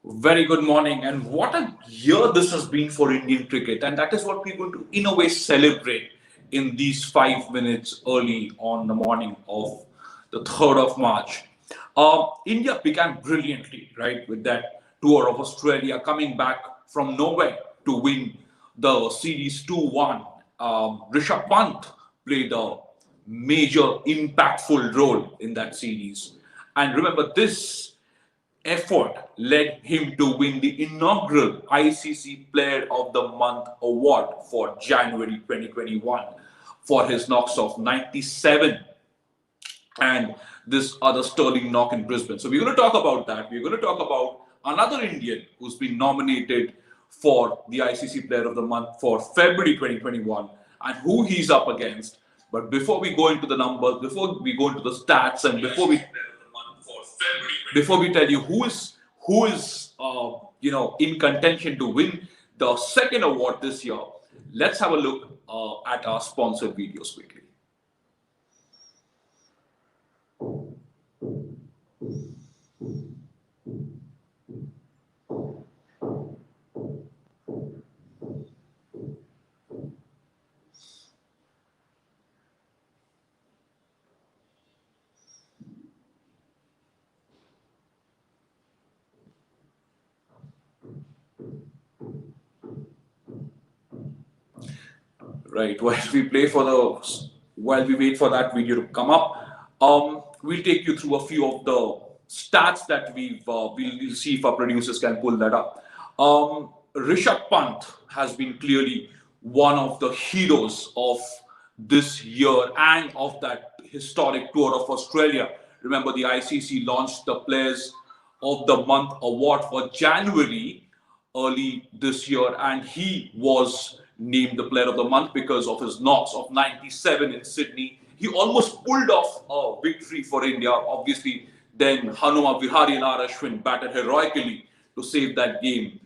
Very good morning, and what a year this has been for Indian cricket, and that is what we're going to, in a way, celebrate in these 5 minutes early on the morning of the 3rd of March. India began brilliantly, right, with that tour of Australia, coming back from nowhere to win the series 2-1. Rishabh Pant played a major, impactful role in that series. And remember, this effort led him to win the inaugural ICC Player of the Month award for January 2021 for his knocks of 97 and this other sterling knock in Brisbane. So we're going to talk about that. We're going to talk about another Indian who's been nominated for the ICC Player of the Month for February 2021 and who he's up against. But before we go into the numbers, before we go into the stats, and before we tell you who is in contention to win the second award this year, let's have a look at our sponsored videos quickly. Right, while we wait for that video to come up, we'll take you through a few of the stats that we'll see if our producers can pull that up. Rishabh Pant has been clearly one of the heroes of this year and of that historic tour of Australia. Remember, the ICC launched the Players of the Month award for January early this year, and he was named the Player of the Month because of his knocks of 97 in Sydney. He almost pulled off a victory for India. Obviously, then Hanuma Vihari and Ashwin batted heroically to save that game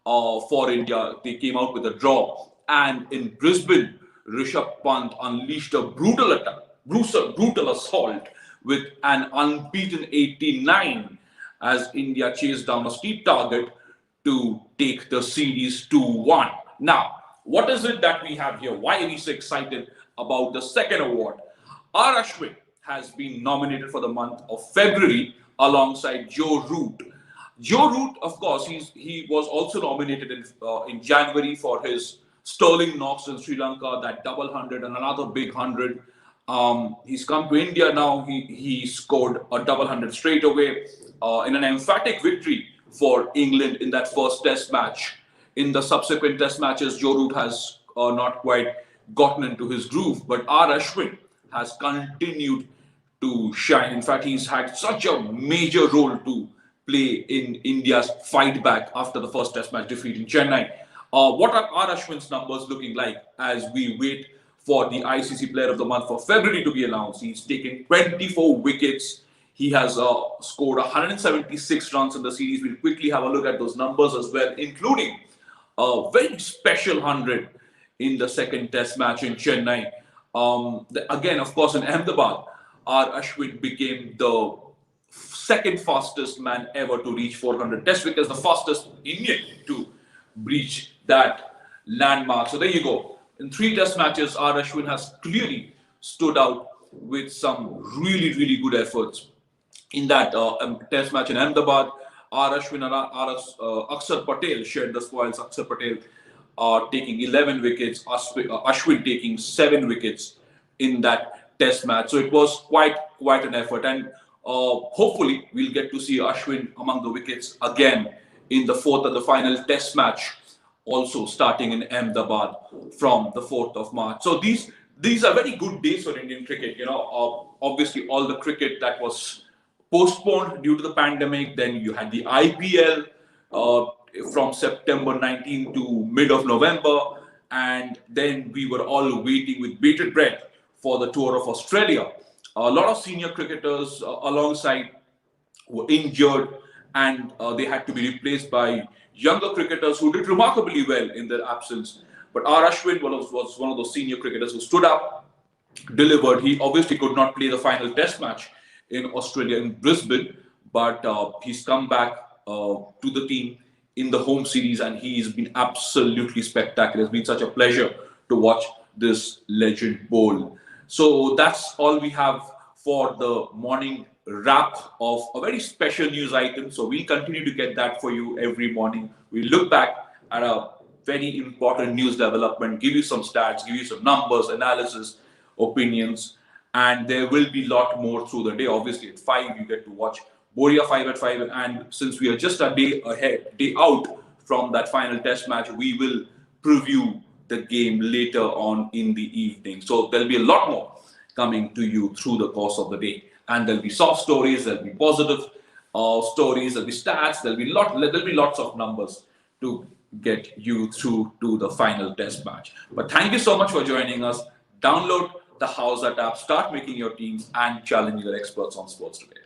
for India. They came out with a draw. And in Brisbane, Rishabh Pant unleashed a brutal attack, brutal assault with an unbeaten 89 as India chased down a steep target to take the series 2-1. Now, what is it that we have here? Why are we so excited about the second award? Ashwin has been nominated for the month of February alongside Joe Root. Joe Root, of course, he was also nominated in January for his sterling knocks in Sri Lanka, that double hundred and another big hundred. He's come to India now. He scored a double hundred straight away in an emphatic victory for England in that first Test match. In the subsequent Test matches, Joe Root has not quite gotten into his groove, but Ashwin has continued to shine. In fact, he's had such a major role to play in India's fight back after the first Test match defeat in Chennai. What are Ashwin's numbers looking like as we wait for the ICC Player of the Month for February to be announced? He's taken 24 wickets. He has scored 176 runs in the series. We'll quickly have a look at those numbers as well, including a very special 100 in the second Test match in Chennai. Again, of course, in Ahmedabad, Ashwin became the second fastest man ever to reach 400 Test wickets, the fastest Indian to breach that landmark. So there you go. In 3 Test matches, Ashwin has clearly stood out with some really, really good efforts. In that Test match in Ahmedabad, Ashwin and Akshar Patel shared the spoils. Akshar Patel taking 11 wickets, Ashwin taking 7 wickets in that Test match. So it was quite an effort, and hopefully we'll get to see Ashwin among the wickets again in the 4th and the final Test match, also starting in Ahmedabad from the 4th of March. So these are very good days for Indian cricket. Obviously all the cricket that was postponed due to the pandemic. Then you had the IPL from September 19 to mid of November, and then we were all waiting with bated breath for the tour of Australia. A lot of senior cricketers alongside were injured, and they had to be replaced by younger cricketers who did remarkably well in their absence. But Ashwin was one of those senior cricketers who stood up, delivered. He obviously could not play the final Test match in Australia in Brisbane, but he's come back to the team in the home series, and he's been absolutely spectacular. It's been such a pleasure to watch this legend bowl. So that's all we have for the morning wrap of a very special news item. So we'll continue to get that for you every morning. We look back at a very important news development, give you some stats, give you some numbers, analysis, opinions, and there will be a lot more through the day. Obviously, at 5, you get to watch Boria 5 at 5, and since we are just a day out from that final test match, we will preview the game later on in the evening. So there'll be a lot more coming to you through the course of the day, and there'll be soft stories, there'll be positive stories, there'll be stats, there'll be lots of numbers to get you through to the final test match. But thank you so much for joining us. Download the House app, start making your teams, and challenge your experts on sports today.